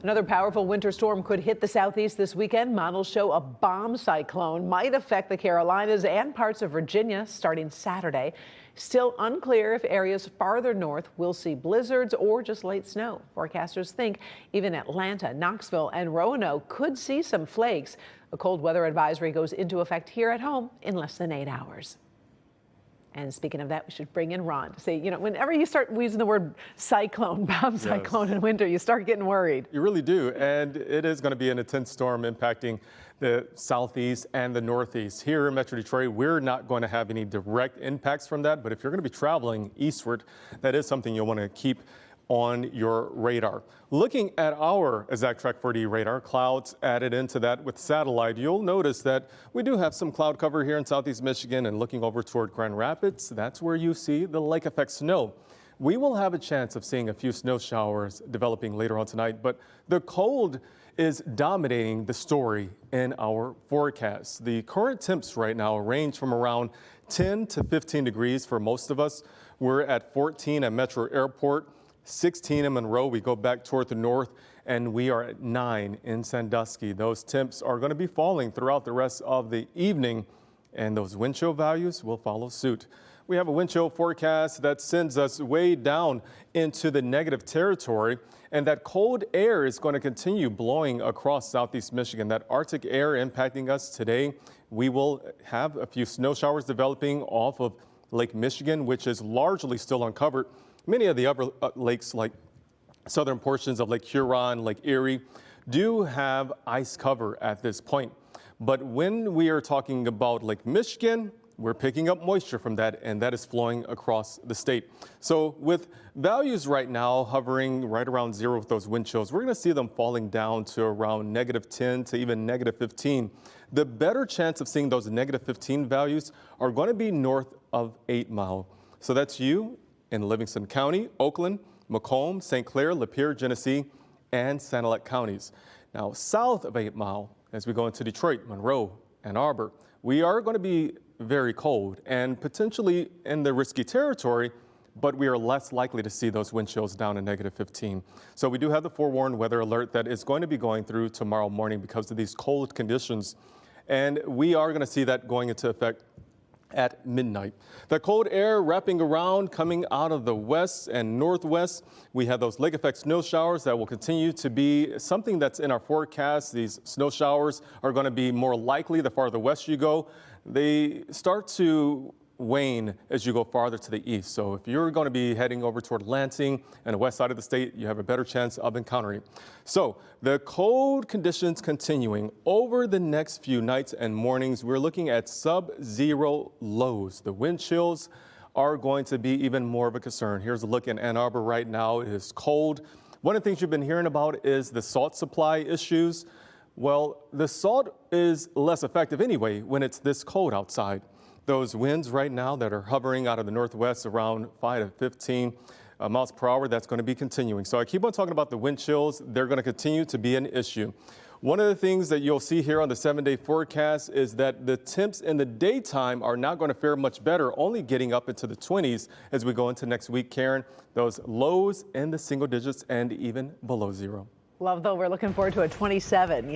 Another powerful winter storm could hit the southeast this weekend. Models show a bomb cyclone might affect the Carolinas and parts of Virginia starting Saturday. Still unclear if areas farther north will see blizzards or just light snow. Forecasters think even Atlanta, Knoxville, and Roanoke could see some flakes. A cold weather advisory goes into effect here at home in less than 8 hours. And speaking of that, we should bring in Ron to say, whenever you start using the word cyclone, bomb cyclone in winter, you start getting worried. You really do. And it is going to be an intense storm impacting the southeast and the northeast. Here in Metro Detroit, we're not going to have any direct impacts from that. But if you're going to be traveling eastward, that is something you'll want to keep on your radar. Looking at our ExactTrack 4D radar, clouds added into that with satellite, you'll notice that we do have some cloud cover here in southeast Michigan, and looking over toward Grand Rapids, that's where you see the lake effect snow. We will have a chance of seeing a few snow showers developing later on tonight, but the cold is dominating the story in our forecast. The current temps right now range from around 10 to 15 degrees for most of us. We're at 14 at Metro Airport, 16 in Monroe. We go back toward the north, and we are at 9 in Sandusky. Those temps are going to be falling throughout the rest of the evening, and those wind chill values will follow suit. We have a wind chill forecast that sends us way down into the negative territory, and that cold air is going to continue blowing across southeast Michigan. That Arctic air impacting us today. We will have a few snow showers developing off of Lake Michigan, which is largely still uncovered. Many of the upper lakes, like southern portions of Lake Huron, Lake Erie, do have ice cover at this point. But when we are talking about Lake Michigan, we're picking up moisture from that, and that is flowing across the state. So with values right now hovering right around zero with those wind chills, we're going to see them falling down to around -10 to even -15. The better chance of seeing those -15 values are going to be north of 8 Mile. So that's you in Livingston County, Oakland, Macomb, St. Clair, Lapeer, Genesee, and Sanilac counties. Now, south of 8 Mile, as we go into Detroit, Monroe, Ann Arbor, we are going to be very cold and potentially in the risky territory, but we are less likely to see those wind chills down to -15. So we do have the forewarned weather alert that is going to be going through tomorrow morning because of these cold conditions. And we are going to see that going into effect at midnight. The cold air wrapping around, coming out of the west and northwest. We have those lake effect snow showers that will continue to be something that's in our forecast. These snow showers are going to be more likely the farther west you go. They start to wane as you go farther to the east. So if you're going to be heading over toward Lansing and the west side of the state, you have a better chance of encountering. So the cold conditions continuing over the next few nights and mornings. We're looking at sub-zero lows. The wind chills are going to be even more of a concern. Here's a look in Ann Arbor right now. It is cold. One of the things you've been hearing about is the salt supply issues. Well, the salt is less effective anyway when it's this cold outside. Those winds right now that are hovering out of the northwest around 5 to 15 miles per hour, that's going to be continuing. So I keep on talking about the wind chills. They're going to continue to be an issue. One of the things that you'll see here on the 7-day forecast is that the temps in the daytime are not going to fare much better, only getting up into the 20s as we go into next week, Karen. Those lows in the single digits and even below zero. Love, though, we're looking forward to a 27,